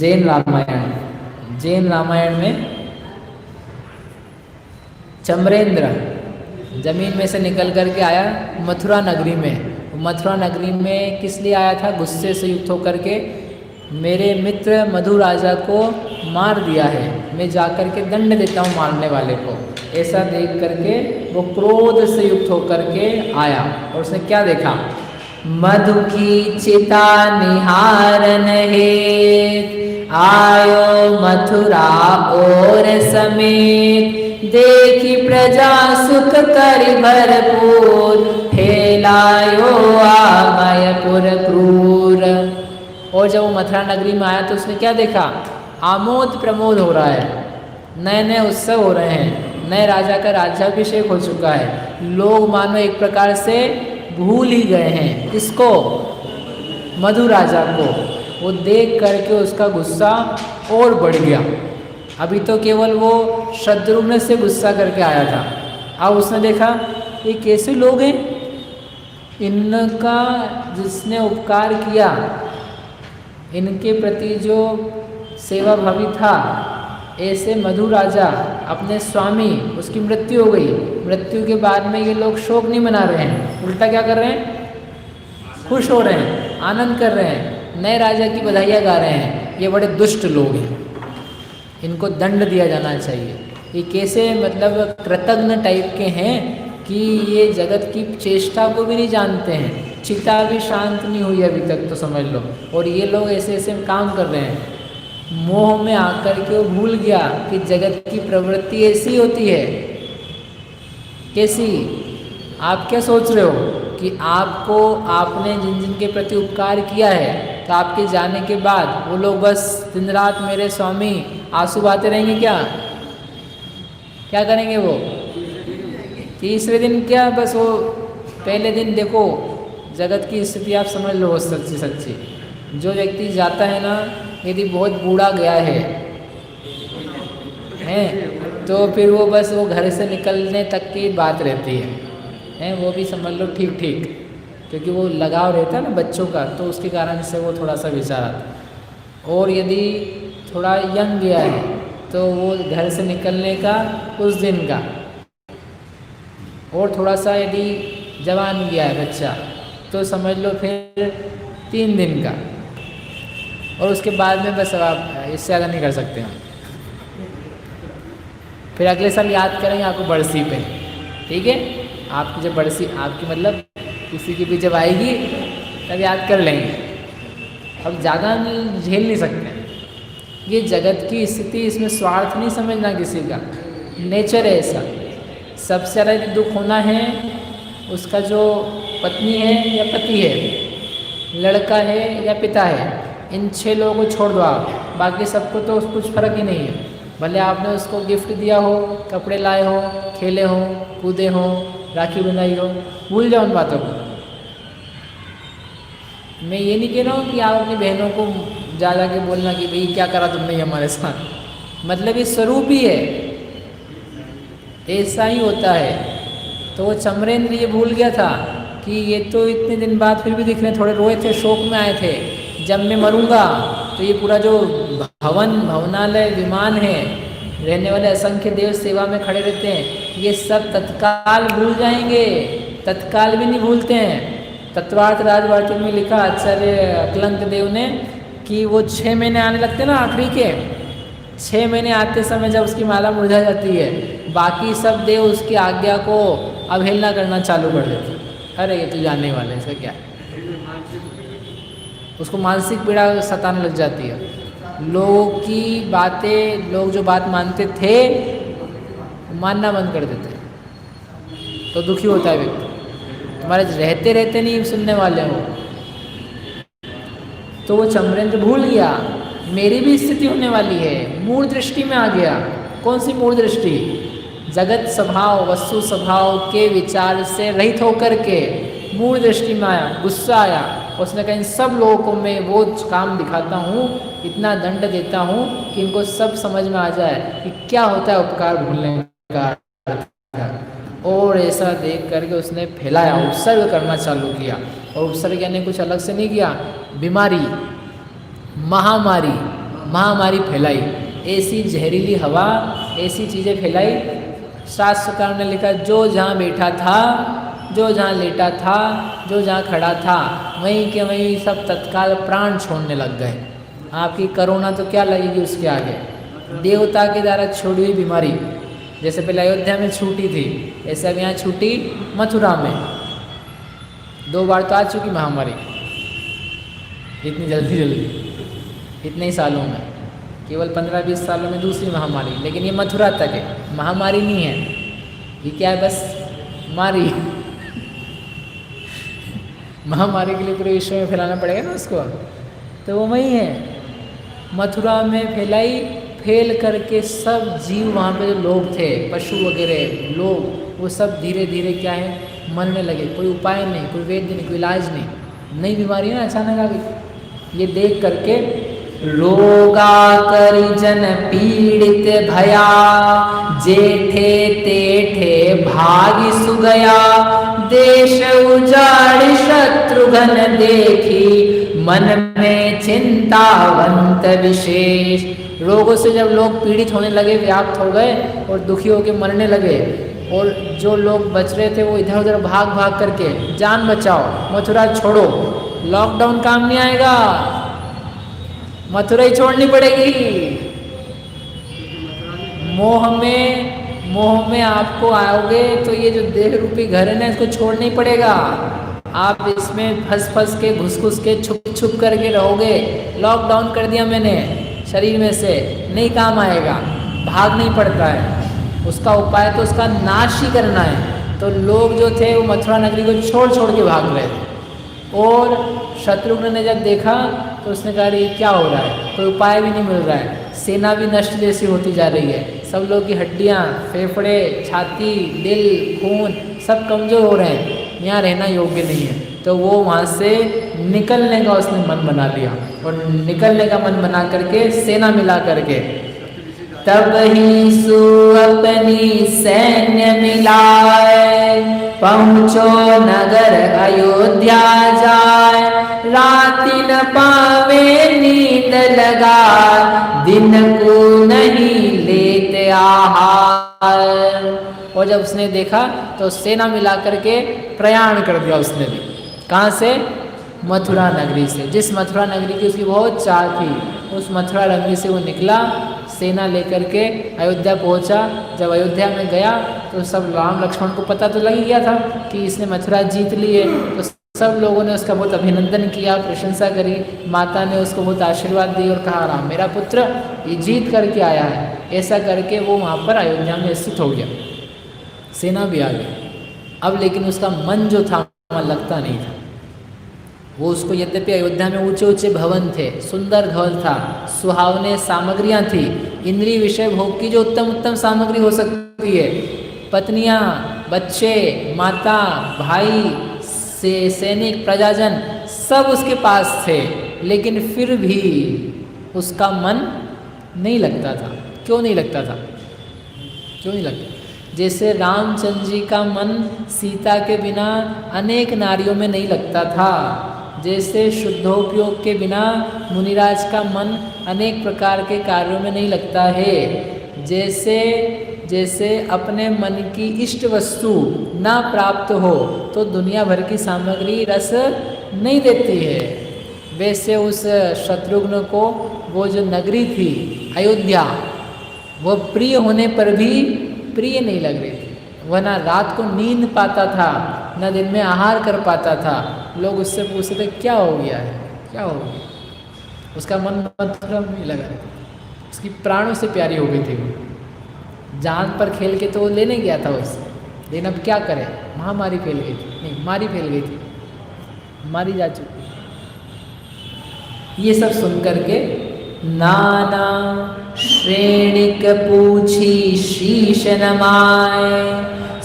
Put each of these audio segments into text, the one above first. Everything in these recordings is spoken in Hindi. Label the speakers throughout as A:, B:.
A: जैन रामायण में चम्रेंद्र जमीन में से निकल कर के आया मथुरा नगरी में। मथुरा नगरी में किस लिए आया था? गुस्से से युक्त होकर के मेरे मित्र मधु राजा को मार दिया है, मैं जाकर के दंड देता हूँ मारने वाले को। ऐसा देख करके वो क्रोध से युक्त होकर के आया और उसने क्या देखा? मधु की चिता निहारन हेत आयो मथुरा और समेत, देखी प्रजा सुख करि भरपूर, हेलायो आमयपुर क्रूर। और जब वो मथुरा नगरी में आया तो उसने क्या देखा? आमोद प्रमोद हो रहा है, नए नए उत्सव हो रहे हैं, नए राजा का राज्याभिषेक हो चुका है। लोग मानो एक प्रकार से भूल ही गए हैं किसको? मधु राजा को। वो देख करके उसका गुस्सा और बढ़ गया। अभी तो केवल वो शत्रुघ्न से गुस्सा करके आया था, अब उसने देखा ये कैसे लोग हैं, इनका जिसने उपकार किया, इनके प्रति जो सेवा भावी था, ऐसे मधु राजा अपने स्वामी, उसकी मृत्यु हो गई, मृत्यु के बाद में ये लोग शोक नहीं मना रहे हैं, उल्टा क्या कर रहे हैं? खुश हो रहे हैं, आनंद कर रहे हैं, नए राजा की बधाइयाँ गा रहे हैं। ये बड़े दुष्ट लोग हैं, इनको दंड दिया जाना चाहिए। ये कैसे मतलब कृतज्ञ टाइप के हैं कि ये जगत की चेष्टा को भी नहीं जानते हैं, चिता भी शांत नहीं हुई अभी तक तो समझ लो। और ये लोग ऐसे ऐसे काम कर रहे हैं। मोह में आकर के वो भूल गया कि जगत की प्रवृत्ति ऐसी होती है। कैसी? आप क्या सोच रहे हो कि आपने जिन जिन के प्रति उपकार किया है, तो आपके जाने के बाद वो लोग बस दिन रात मेरे स्वामी आंसू बहाते रहेंगे? क्या करेंगे वो? तीसरे दिन क्या, बस वो पहले दिन देखो जगत की स्थिति आप समझ लो सच्ची सच्ची। जो व्यक्ति जाता है ना, यदि बहुत बूढ़ा गया है तो फिर वो बस वो घर से निकलने तक की बात रहती है, वो भी समझ लो ठीक ठीक, क्योंकि वो लगाव रहता है ना बच्चों का, तो उसके कारण से वो थोड़ा सा विचार आता। और यदि थोड़ा यंग गया है तो वो घर से निकलने का उस दिन का, और थोड़ा सा यदि जवान गया है बच्चा तो समझ लो फिर 3 दिन का, और उसके बाद में बस आप इससे आगे नहीं कर सकते हम। फिर अगले साल याद करेंगे आपको बरसी पे, ठीक है? आपकी जब बरसी, आपकी मतलब किसी की भी जब आएगी तब याद कर लेंगे, अब ज़्यादा झेल नहीं सकते। ये जगत की स्थिति, इसमें स्वार्थ नहीं समझना किसी का, नेचर है ऐसा। सबसे ज़्यादा यदि दुख होना है उसका जो पत्नी है या पति है, लड़का है या पिता है, इन 6 लोगों को छोड़ दो आप, बाकी सबको तो कुछ फ़र्क ही नहीं है। भले आपने उसको गिफ्ट दिया हो, कपड़े लाए हो, खेले हो, कूदे हो, राखी बनाई हो, भूल जाओ उन बातों को। मैं ये नहीं कह रहा हूँ कि आप अपनी बहनों को जा के बोलना कि भाई क्या करा तुमने हमारे साथ, मतलब ये स्वरूप ही है, ऐसा ही होता है। तो वो चम्रेंद्र ये भूल गया था कि ये तो इतने दिन बाद फिर भी दिख रहे, थोड़े रोए थे, शोक में आए थे। जब मैं मरूंगा तो ये पूरा जो भवनालय विमान है, रहने वाले असंख्य देव सेवा में खड़े रहते हैं, ये सब तत्काल भूल जाएंगे, तत्काल भी नहीं भूलते हैं। तत्वार्थ राजवाटिक में लिखा आचार्य अक्लंक देव ने कि वो 6 महीने आने लगते ना, आखिरी के 6 महीने आते समय जब उसकी माला मुरझा जाती है, बाकी सब देव उसकी आज्ञा को अवहेलना करना चालू कर देते। अरे ये तो जाने वाले, इसका क्या, उसको मानसिक पीड़ा सताने लग जाती है। लोगों की बातें, लोग जो बात मानते थे मानना बंद कर देते, तो दुखी होता है व्यक्ति। तुम्हारे रहते रहते नहीं सुनने वाले हो। तो वो चम्रेंद्र भूल गया मेरी भी स्थिति होने वाली है, मूढ़ दृष्टि में आ गया। कौन सी मूढ़ दृष्टि? जगत स्वभाव, वस्तु स्वभाव के विचार से रहित होकर के मूढ़ दृष्टि में आया, गुस्सा आया। उसने कहा इन सब लोगों को मैं वो काम दिखाता हूँ, इतना दंड देता हूँ कि इनको सब समझ में आ जाए कि क्या होता है उपकार भूलने का। और ऐसा देख करके उसने फैलाया, उपसर्ग करना चालू किया। और उपसर्ग यानी कुछ अलग से नहीं किया, बीमारी, महामारी, महामारी फैलाई, ऐसी जहरीली हवा, ऐसी चीज़ें फैलाई। शास्त्रकारों ने लिखा जो जहाँ बैठा था, जो जहाँ लेटा था, जो जहाँ खड़ा था, वहीं के वहीं सब तत्काल प्राण छोड़ने लग गए। आपकी कोरोना तो क्या लगेगी उसके आगे। देवता के द्वारा छोड़ी हुई बीमारी, जैसे पहले अयोध्या में छूटी थी, ऐसे अब यहाँ छूटी मथुरा में। 2 बार तो आ चुकी महामारी, इतनी जल्दी इतने ही सालों में, केवल 15-20 सालों में दूसरी महामारी। लेकिन ये मथुरा तक है, महामारी नहीं है ये, क्या है, बस मारी। महामारी के लिए पूरे विश्व में फैलाना पड़ेगा ना उसको, तो वो वही है, मथुरा में फैलाई। फैल करके सब जीव, वहाँ पे जो लोग थे, पशु वगैरह लोग, वो सब धीरे धीरे क्या है, मरने लगे। कोई उपाय नहीं, कोई वैद्य नहीं, कोई इलाज नहीं, नई बीमारी ना अचानक आ गई। ये देख करके रोगा करि जन पीड़ित भया, जेठे तेठे भागी सुगया, देश उजाड़ शत्रुघ्न देखी, मन में चिंतावंत विशेष। रोगों से जब लोग पीड़ित होने लगे, व्याप्त हो गए और दुखी होकर मरने लगे, और जो लोग बच रहे थे वो इधर उधर भाग भाग करके, जान बचाओ, मथुरा छोड़ो, लॉकडाउन काम नहीं आएगा, मथुरा ही छोड़नी पड़ेगी। मोह में आपको आओगे तो ये जो देह रूपी घर है ना, इसको छोड़ना ही पड़ेगा। आप इसमें फंस के, घुस के, छुप करके रहोगे। लॉकडाउन कर दिया मैंने शरीर में से, नहीं काम आएगा, भाग नहीं पड़ता है। उसका उपाय तो उसका नाश ही करना है। तो लोग जो थे वो मथुरा नगरी को छोड़ के भाग रहे थे। और शत्रुघ्न ने जब देखा तो उसने कहा ये क्या हो रहा है, कोई उपाय भी नहीं मिल रहा है, सेना भी नष्ट जैसी होती जा रही है, सब लोग की हड्डियाँ, फेफड़े, छाती, दिल, खून सब कमज़ोर हो रहे हैं, यहाँ रहना योग्य नहीं है। तो वो वहाँ से निकलने का उसने मन बना लिया, और निकलने का मन बना करके सेना मिला करके तब ही सुअपनी सैन्य मिलाए, पहुँचो नगर अयोध्या जाए, राति न पावे नींद लगा, दिन को नहीं लेते आहार। और जब उसने देखा तो सेना मिला करके प्रयाण कर दिया उसने भी। कहाँ से? मथुरा नगरी से। जिस मथुरा नगरी की उसकी बहुत चाह थी, उस मथुरा नगरी से वो निकला सेना लेकर के, अयोध्या पहुंचा। जब अयोध्या में गया तो सब राम लक्ष्मण को पता तो लग ही गया था कि इसने मथुरा जीत ली है। तो सब लोगों ने उसका बहुत अभिनंदन किया, प्रशंसा करी, माता ने उसको बहुत आशीर्वाद दी और कहा राम मेरा पुत्र ये जीत करके आया है। ऐसा करके वो वहाँ पर अयोध्या में स्थित हो गया, सेना भी आ गई। अब लेकिन उसका मन जो था वहाँ लगता नहीं था। वो उसको, यद्यपि अयोध्या में ऊंचे ऊंचे भवन थे, सुंदर घर था, सुहावने सामग्रियाँ थी, इंद्रिय विषय भोग की जो उत्तम उत्तम सामग्री हो सकती है, पत्नियाँ, बच्चे, माता, भाई, सैनिक, प्रजाजन सब उसके पास थे, लेकिन फिर भी उसका मन नहीं लगता था। क्यों नहीं लगता था? क्यों नहीं लगता? जैसे रामचंद्र जी का मन सीता के बिना अनेक नारियों में नहीं लगता था, जैसे शुद्धोपयोग के बिना मुनिराज का मन अनेक प्रकार के कार्यों में नहीं लगता है, जैसे अपने मन की इष्ट वस्तु ना प्राप्त हो तो दुनिया भर की सामग्री रस नहीं देती है, वैसे उस शत्रुघ्न को वो जो नगरी थी अयोध्या, वो प्रिय होने पर भी प्रिय नहीं लग रही थी। वह ना रात को नींद पाता था, न दिन में आहार कर पाता था। लोग उससे पूछते थे क्या हो गया है, क्या हो गया? उसका मन मथुरा में नहीं लगा, उसकी प्राणों से प्यारी हो गई थी। वो जान पर खेल के तो वो लेने गया था उससे, लेकिन अब क्या करे, महामारी फैल गई थी, नहीं मारी फैल गई थी, मारी जा चुकी। ये सब सुन करके नाना श्रेणिक पूछी शीश नमाए,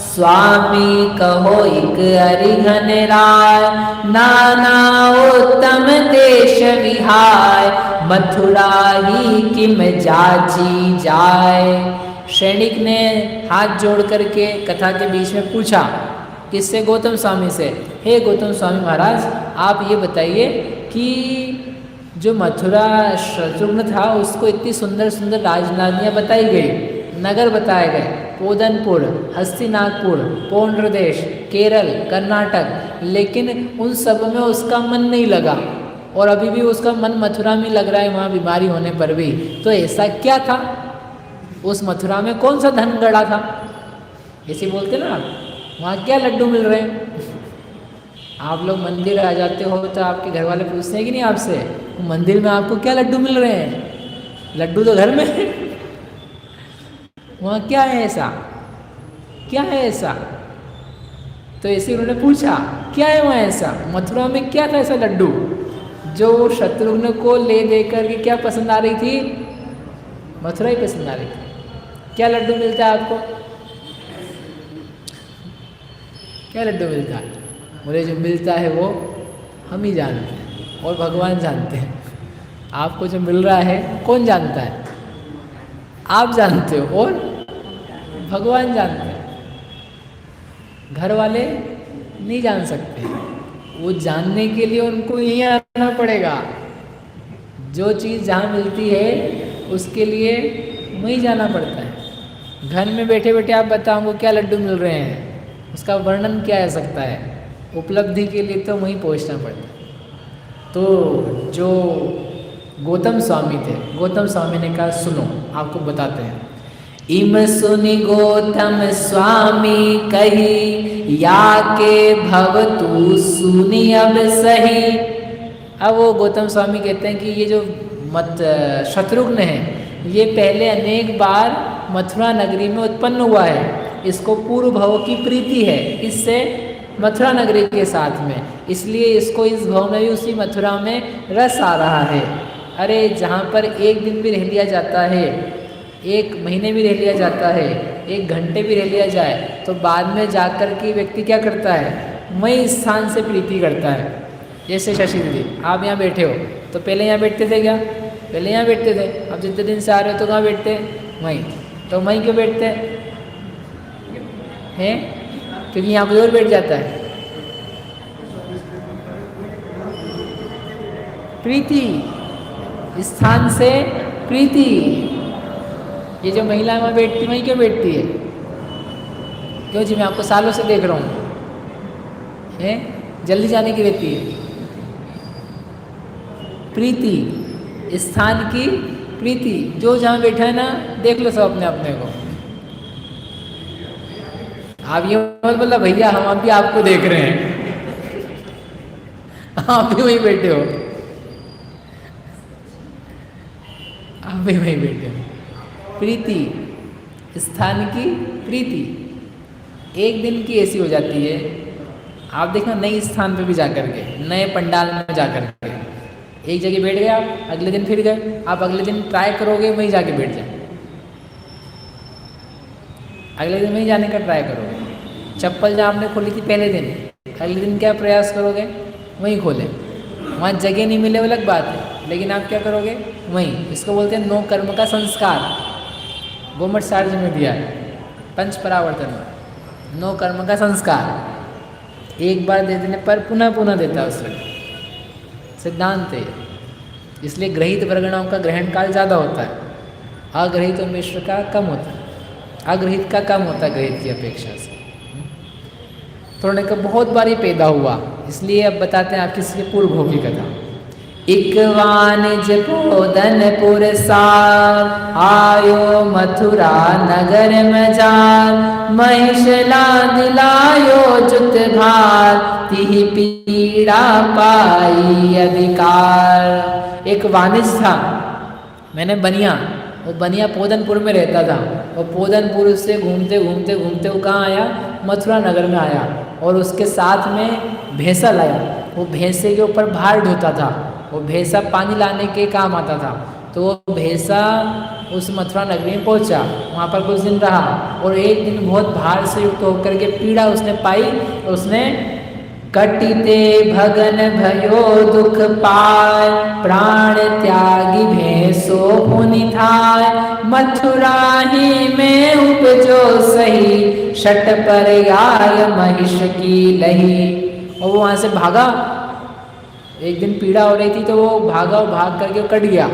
A: स्वामी कहो इक अरिघन राय, नाना उत्तम देश विहाय, मथुरा ही किम जाची जाए। सैनिक ने हाथ जोड़ करके कथा के बीच में पूछा, किससे? गौतम स्वामी से। हे गौतम स्वामी महाराज, आप ये बताइए कि जो मथुरा शत्रुघ्न था उसको इतनी सुंदर सुंदर राजधानियाँ बताई गई, नगर बताए गए, पोदनपुर, हस्तिनापुर, पौंड्रदेश, केरल, कर्नाटक, लेकिन उन सब में उसका मन नहीं लगा और अभी भी उसका मन मथुरा में लग रहा है, वहाँ बीमारी होने पर भी। तो ऐसा क्या था उस मथुरा में, कौन सा धन गड़ा था? ऐसे बोलते ना आप, वहाँ क्या लड्डू मिल रहे हैं? आप लोग मंदिर आ जाते हो तो आपके घर वाले पूछते हैं कि नहीं आपसे, मंदिर में आपको क्या लड्डू मिल रहे हैं? लड्डू तो घर में है। वहाँ क्या है ऐसा, क्या है ऐसा? तो ऐसे उन्होंने पूछा क्या है वहाँ ऐसा, मथुरा में क्या था ऐसा लड्डू जो शत्रुघ्न को ले दे करके क्या पसंद आ रही थी? मथुरा ही पसंद आ रही थी। क्या लड्डू मिलता है आपको? क्या लड्डू मिलता है? बोले जो मिलता है वो हम ही जानते हैं और भगवान जानते हैं। आपको जो मिल रहा है कौन जानता है? आप जानते हो और भगवान जानते हैं। घर वाले नहीं जान सकते, वो जानने के लिए उनको यहीं आना पड़ेगा। जो चीज़ जहाँ मिलती है उसके लिए वहीं जाना पड़ता है। घर में बैठे बैठे आप बताओ क्या लड्डू मिल रहे हैं, उसका वर्णन क्या हो सकता है? उपलब्धि के लिए तो वहीं पहुँचना पड़ता है। तो जो गौतम स्वामी थे, गौतम स्वामी ने कहा सुनो आपको बताते हैं। इम सुनि गौतम स्वामी कही, या के भव तू सुनि अब सही। अब वो गौतम स्वामी कहते हैं कि ये जो शत्रुघ्न है ये पहले अनेक बार मथुरा नगरी में उत्पन्न हुआ है, इसको पूर्व भव की प्रीति है इससे मथुरा नगरी के साथ में, इसलिए इसको इस भव में भी उसी मथुरा में रस आ रहा है। अरे जहाँ पर एक दिन भी रह लिया जाता है, एक महीने भी रह लिया जाता है, एक घंटे भी रह लिया जाए तो बाद में जाकर के व्यक्ति क्या करता है? वही स्थान से प्रीति करता है। जैसे शशि दीदी आप यहाँ बैठे हो तो पहले यहाँ बैठते थे क्या? पहले यहाँ बैठते थे। अब जितने दिन से आ रहे हो तो कहाँ बैठते हैं? वहीं। तो वहीं क्यों बैठते हैं? क्योंकि यहाँ कोई और बैठ जाता है। प्रीति, स्थान से प्रीति। ये जो महिला वहाँ बैठती वहीं क्यों बैठती है? क्यों जी? मैं आपको सालों से देख रहा हूँ, है जल्दी जाने की रहती है। प्रीति, स्थान की प्रीति। जो जहाँ बैठा है ना देख लो सब अपने अपने को। आप ये मत बोला भैया हम अभी आपको देख रहे हैं, आप भी वहीं बैठे हो, आप भी वहीं बैठे हो। प्रीति, स्थान की प्रीति एक दिन की ऐसी हो जाती है। आप देखना नए स्थान पे भी जाकर के, नए पंडाल में जाकर के, एक जगह बैठ गए आप, अगले दिन फिर गए, आप अगले दिन ट्राई करोगे वहीं जाके बैठ जाए, अगले दिन वहीं जाने का ट्राई करोगे। चप्पल जहाँ आपने खोली थी पहले दिन, अगले दिन क्या प्रयास करोगे? वहीं खोले। वहाँ जगह नहीं मिले वो अलग बात है, लेकिन आप क्या करोगे? वहीं। इसको बोलते हैं नो कर्म का संस्कार। गोमठ सार जी में दिया है पंच परावर्तन में, नो कर्म का संस्कार। एक बार दे देने पर पुनः पुनः देता है उससे, सिद्धांत है। इसलिए ग्रहित वर्गणाओं का ग्रहण काल ज़्यादा होता है, अग्रहित और मिश्र का कम होता है। अग्रहित का कम होता है ग्रहित की अपेक्षा से। थोड़े का बहुत बार ये पैदा हुआ, इसलिए अब बताते हैं आपकी इसके पूर्व भोग की कथा। इकवानिज पोदनपुर सार, आयो मथुरा नगर में जाल, महिषला दिलायो जुत भार, तिहि पीड़ा पाई अधिकार। एक वानिज था, मैंने बनिया, वो बनिया पोदनपुर में रहता था। वो पोदनपुर से घूमते घूमते घूमते वो कहाँ आया? मथुरा नगर में आया, और उसके साथ में भैंसा लाया। वो भैंसे के ऊपर भार ढोता था, वो भैंसा पानी लाने के काम आता था। तो वो भैंसा उस मथुरा नगरी में पहुंचा, वहाँ पर कुछ दिन रहा, और एक दिन बहुत भार से युक्त होकर के पीड़ा उसने पाई। उसने कटिते भगन भयो दुख पाय, प्राण त्यागी भैंसो पुनि थाय, मथुरा ही में उपजो सही, शट पर आय महिष की लही। और वो वहाँ से भागा, एक दिन पीड़ा हो रही थी तो वो भागा और भाग करके कट गया,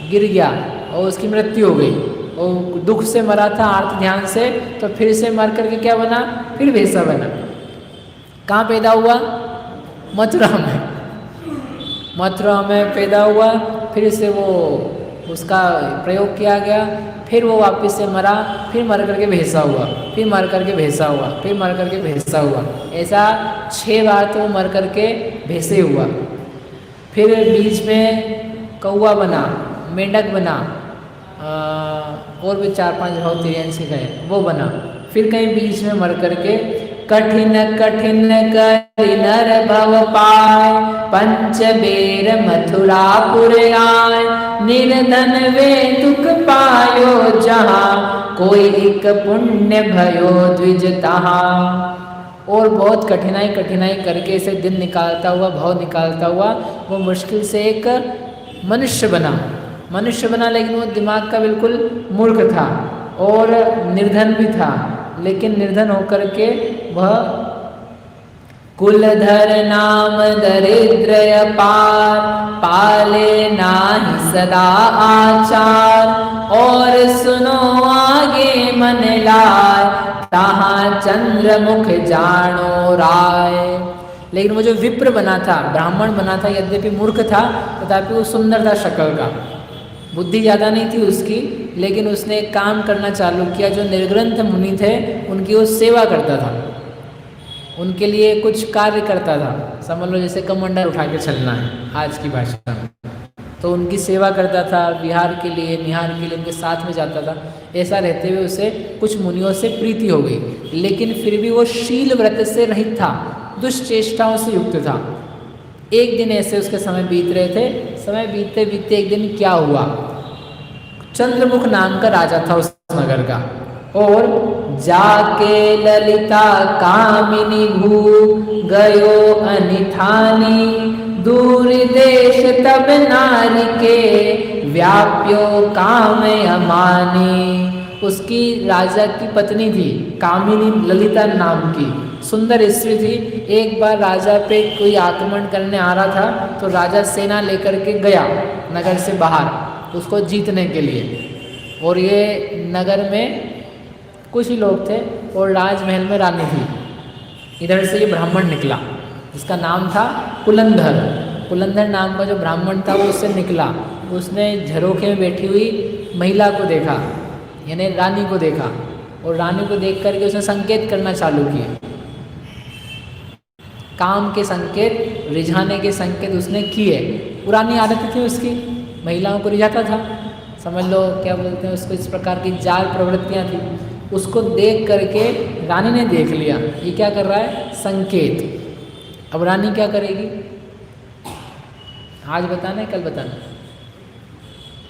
A: गिर गया और उसकी मृत्यु हो गई। और दुख से मरा था आर्त ध्यान से, तो फिर से मर करके क्या बना, फिर वैसा बना। कहाँ पैदा हुआ, मथुरा में। मथुरा में पैदा हुआ, फिर से वो उसका प्रयोग किया गया, फिर वो वापस से मरा, फिर मर करके भैंसा हुआ, फिर मर करके भैंसा हुआ, फिर मर करके भैंसा हुआ। ऐसा 6 बार तो मर करके भैंसे हुआ। फिर बीच में कौवा बना, मेंढक बना, और भी 4-5 भाव तिरंसी गए वो बना। फिर कहीं बीच में मर करके कठिन कठिन करि नर भव पाय, पंच बेर मथुरापुर आय, निर्धन वे दुख पायो जहाँ, कोई एक पुण्य भयो द्विज तहा। और बहुत कठिनाई करके इसे दिन निकालता हुआ, भाव निकालता हुआ वो मुश्किल से एक मनुष्य बना, लेकिन वो दिमाग का बिल्कुल मूर्ख था और निर्धन भी था। लेकिन निर्धन होकर के वह कुलधर नाम दरिद्र अपार, पाले नाही सदा आचार, और सुनो आगे मन लाय, तहाँ चंद्र मुख जानो राय। लेकिन वो जो विप्र बना था, ब्राह्मण बना था, यद्यपि मूर्ख था तथापि वो सुंदर था शक्ल का, बुद्धि ज़्यादा नहीं थी उसकी, लेकिन उसने एक काम करना चालू किया। जो निर्ग्रंथ मुनि थे उनकी वो सेवा करता था, उनके लिए कुछ कार्य करता था। समझ लो जैसे कमंडल उठा के चलना है आज की भाषा में, तो उनकी सेवा करता था, विहार के लिए निहार के लिए उनके साथ में जाता था। ऐसा रहते हुए उसे कुछ मुनियों से प्रीति हो गई, लेकिन फिर भी वो शील व्रत से रहित था, दुष्चेष्टाओं से युक्त था। एक दिन ऐसे उसके समय बीत रहे थे, समय बीतते बीतते एक दिन क्या हुआ, चंद्रमुख नाम का राजा था उस नगर का, और जाके ललिता कामिनी भू, गयो अनिथानी, दूर देश तब नारी के, व्याप्यो काम अमानी। उसकी राजा की पत्नी थी कामिनी, ललिता नाम की सुंदर स्त्री थी। एक बार राजा पे कोई आक्रमण करने आ रहा था, तो राजा सेना लेकर के गया नगर से बाहर उसको जीतने के लिए। और ये नगर में कुछ ही लोग थे और राजमहल में रानी थी। इधर से ये ब्राह्मण निकला जिसका नाम था कुलंधर। कुलंधर नाम का जो ब्राह्मण था वो उससे निकला। उसने झरोखे में बैठी हुई महिला को देखा, यानी रानी को देखा, और रानी को देख करके उसने संकेत करना चालू किए। काम के संकेत, रिझाने के संकेत उसने किए। पुरानी आदत थी उसकी, महिलाओं को रिझाता था, समझ लो क्या बोलते हैं उसको, इस प्रकार की जाल प्रवृत्तियाँ थी। उसको देख करके रानी ने देख लिया ये क्या कर रहा है, संकेत। अब रानी क्या करेगी, आज बताना है कल बताना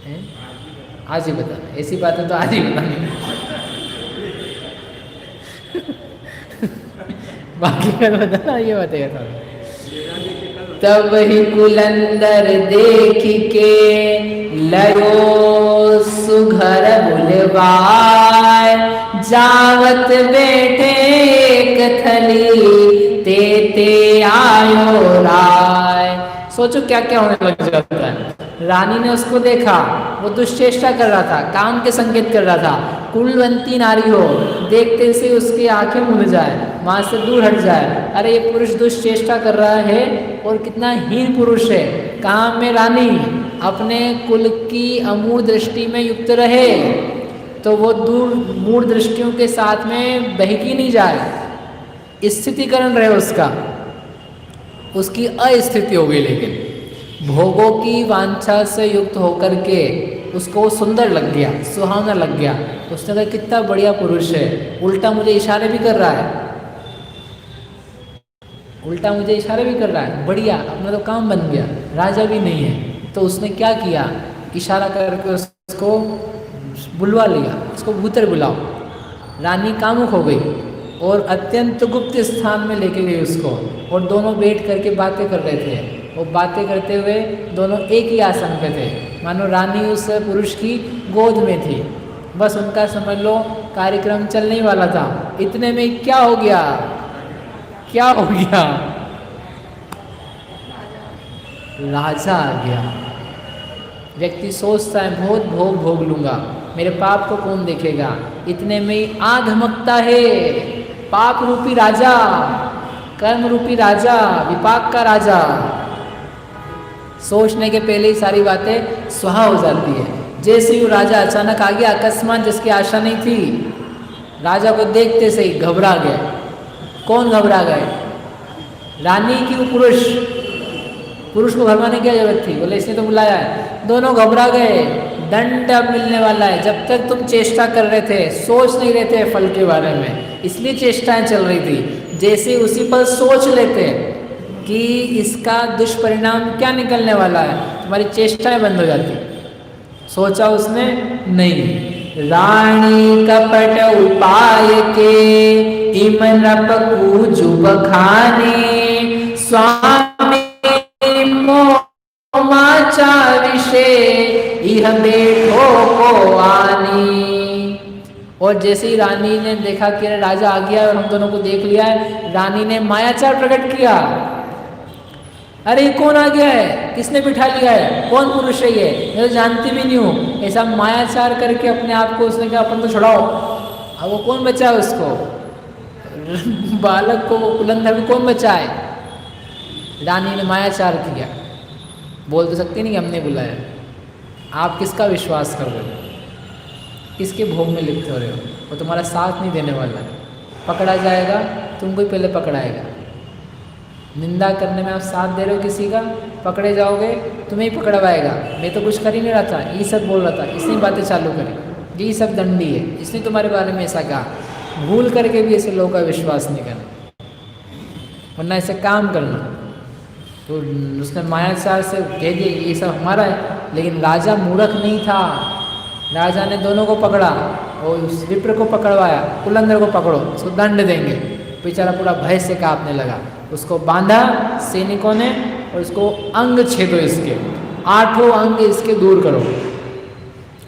A: है? आज ही बताना, ऐसी बातें तो आज ही बतानी बाकी कल बताना, ये बताइए था। तब ही कुलंदर देख के लयो सुघर बुलवाय, जावत बैठे एक थली, ते ते आयो राय। सोचो क्या क्या होने लग जाता है। रानी ने उसको देखा, वो दुष्चेष्टा कर रहा था, काम के संकेत कर रहा था। कुलवंती नारी हो, देखते से उसकी आंखें मुड़ जाए, वहाँ से दूर हट जाए। अरे ये पुरुष दुष्चेष्टा कर रहा है और कितना हीन पुरुष है। काम में रानी अपने कुल की अमूढ़ दृष्टि में युक्त रहे तो वो दूर मूढ़ दृष्टियों के साथ में बहकी नहीं जाए। स्थितिकरण रहे उसका, उसकी अस्थिति हो गई। लेकिन भोगों की वांछा से युक्त होकर के उसको सुंदर लग गया, सुहावना लग गया। उसने कहा कितना बढ़िया पुरुष है, उल्टा मुझे इशारे भी कर रहा है, उल्टा मुझे इशारे भी कर रहा है, बढ़िया, अपना तो काम बन गया, राजा भी नहीं है। तो उसने क्या किया, इशारा करके उसको बुलवा लिया, उसको भूतर बुलाओ। रानी कामुक हो गई और अत्यंत गुप्त स्थान में लेके गई उसको, और दोनों बैठ करके बातें कर रहे थे। वो बातें करते हुए दोनों एक ही आसन पे थे, मानो रानी उस पुरुष की गोद में थी। बस उनका समझ लो कार्यक्रम चलने वाला था। इतने में क्या हो गया, क्या हो गया, राजा आ गया। व्यक्ति सोचता है बहुत भोग भोग लूँगा, मेरे पाप को कौन देखेगा, इतने में ही आ धमकता है पाप रूपी राजा, कर्म रूपी राजा, विपाक का राजा। सोचने के पहले ही सारी बातें स्वाहा हो जाती है। जैसे ही राजा अचानक आ गया, अकस्मात, जिसकी आशा नहीं थी, राजा को देखते से ही घबरा गए। कौन घबरा गए? रानी की वो पुरुष। पुरुष को घबराने की क्या जरूरत थी, बोले इसने तो बुलाया है। दोनों घबरा गए, दंड अब मिलने वाला है। जब तक तुम चेष्टा कर रहे थे, सोच नहीं रहे थे फल के बारे में, इसलिए चेष्टाएं चल रही थी। जैसे उसी पर सोच लेते कि इसका दुष्परिणाम क्या निकलने वाला है, तुम्हारी चेष्टाएं बंद हो जाती। सोचा उसने नहीं। रानी कपट उपाय के इम नप कूजु बखाने, स्वामी मोमाचा विषे इह बैठो को आनी। और जैसे ही रानी ने देखा कि राजा आ गया और हम दोनों को देख लिया है, रानी ने मायाचार प्रकट किया। अरे कौन आ गया है, किसने बिठा लिया है, कौन पुरुष है ये, मैं तो जानती भी नहीं हूँ। ऐसा मायाचार करके अपने आप को उसने कहा अपन तो छुड़ाओ। अब वो कौन बचाए उसको, बालक को, वो कुलंधर को कौन बचाए? रानी ने मायाचार किया। बोल तो सकती नहीं कि हमने बुलाया। आप किसका विश्वास कर रहे हो, किसके भोग में लिप्त हो रहे हो? वो तुम्हारा साथ नहीं देने वाला है। पकड़ा जाएगा, तुमको ही पहले पकड़ाएगा। निंदा करने में आप साथ दे रहे हो किसी का, पकड़े जाओगे, तुम्हें ही पकड़वाएगा। मैं तो कुछ कर ही नहीं रहा था, ये सब बोल रहा था, इसने बातें चालू करी, ये सब दंडी है, इसने तुम्हारे बारे में ऐसा कहा। भूल करके भी ऐसे लोगों का विश्वास नहीं करना, वरना ऐसे काम करना। तो उसने मायाचार से कह दिया ये सब हमारा है। लेकिन राजा मूर्ख नहीं था। राजा ने दोनों को पकड़ा और उस विप्र को पकड़वाया, कुलंदर को पकड़ो, उसको दंड देंगे। बेचारा पूरा भय से कांपने लगा। उसको बांधा सैनिकों ने और उसको अंग छेदो, इसके 8 अंग इसके दूर करो,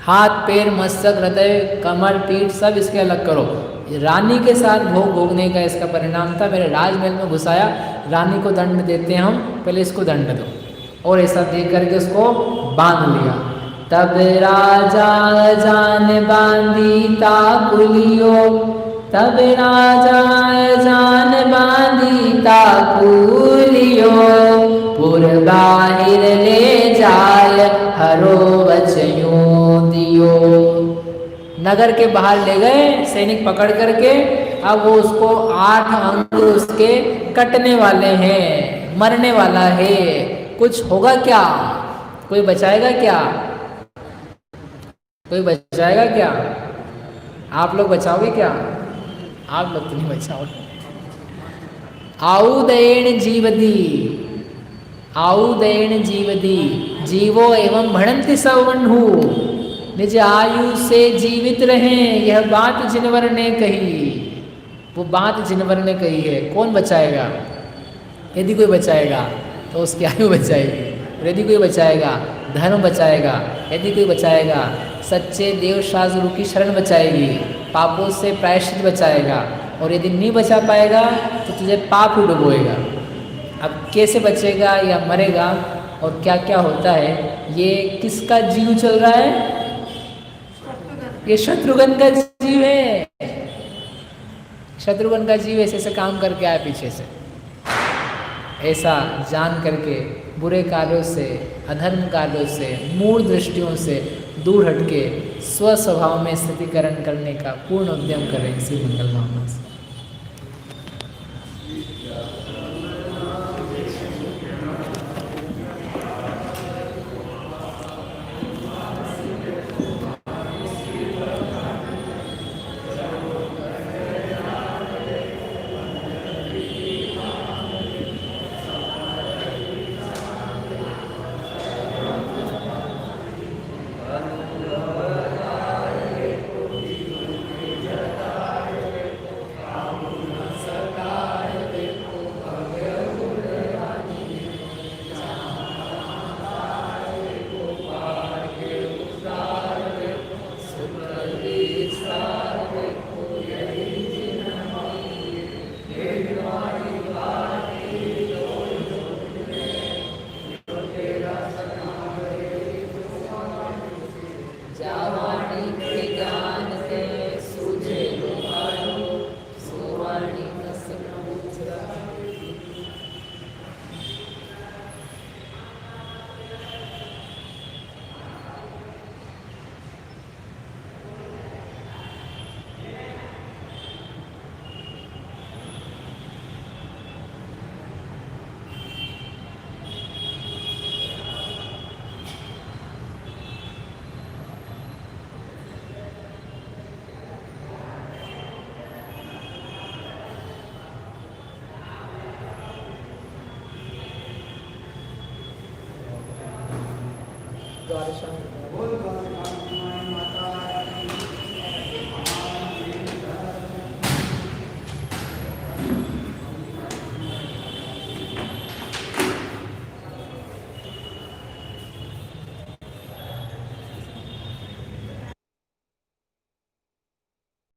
A: हाथ पैर मस्तक हृदय कमर पीठ सब इसके अलग करो। रानी के साथ भोग भोगने का इसका परिणाम था। मेरे राजमहल में घुसाया, रानी को दंड देते हैं हम, पहले इसको दंड दो। और ऐसा देख करके उसको बांध लिया। तब राजा जान बांधी ताकुलियो, तब राजा जान बांधी ताकुलियो, पुर बाहिर ले जाय हरो वचयो दियो। नगर के बाहर ले गए सैनिक पकड़ करके। अब वो उसको 8 अंग उसके कटने वाले हैं, मरने वाला है। कुछ होगा क्या? कोई बचाएगा क्या? कोई बचाएगा क्या? आप लोग बचाओगे क्या? आप लोग तो नहीं बचाओगे। आउदयेन जीवदी, आउदयेन जीवदी, जीवो एवं भणंति सवन्हु। निज आयु से जीवित रहें, यह बात जिनवर ने कही। वो बात जिनवर ने कही है। कौन बचाएगा? यदि कोई बचाएगा तो उसकी आयु बचाएगी, और यदि कोई बचाएगा धर्म बचाएगा, यदि कोई बचाएगा सच्चे देव शास्त्र की शरण बचाएगी, पापों से प्रायश्चित बचाएगा। और यदि नहीं बचा पाएगा तो तुझे पाप ही डुबोएगा। अब कैसे बचेगा या मरेगा और क्या क्या होता है, ये किसका जीव चल रहा है? ये शत्रुघ्न का जीव है। शत्रुघ्न का जीव ऐसे ऐसे काम करके आया पीछे से। ऐसा जान करके बुरे कार्यों से, अधर्म कार्यों से, मूढ़ दृष्टियों से दूर हटके स्वस्वभाव में स्थितिकरण करने का पूर्ण उद्यम करें। इसी मंगल भावना से द्वादशं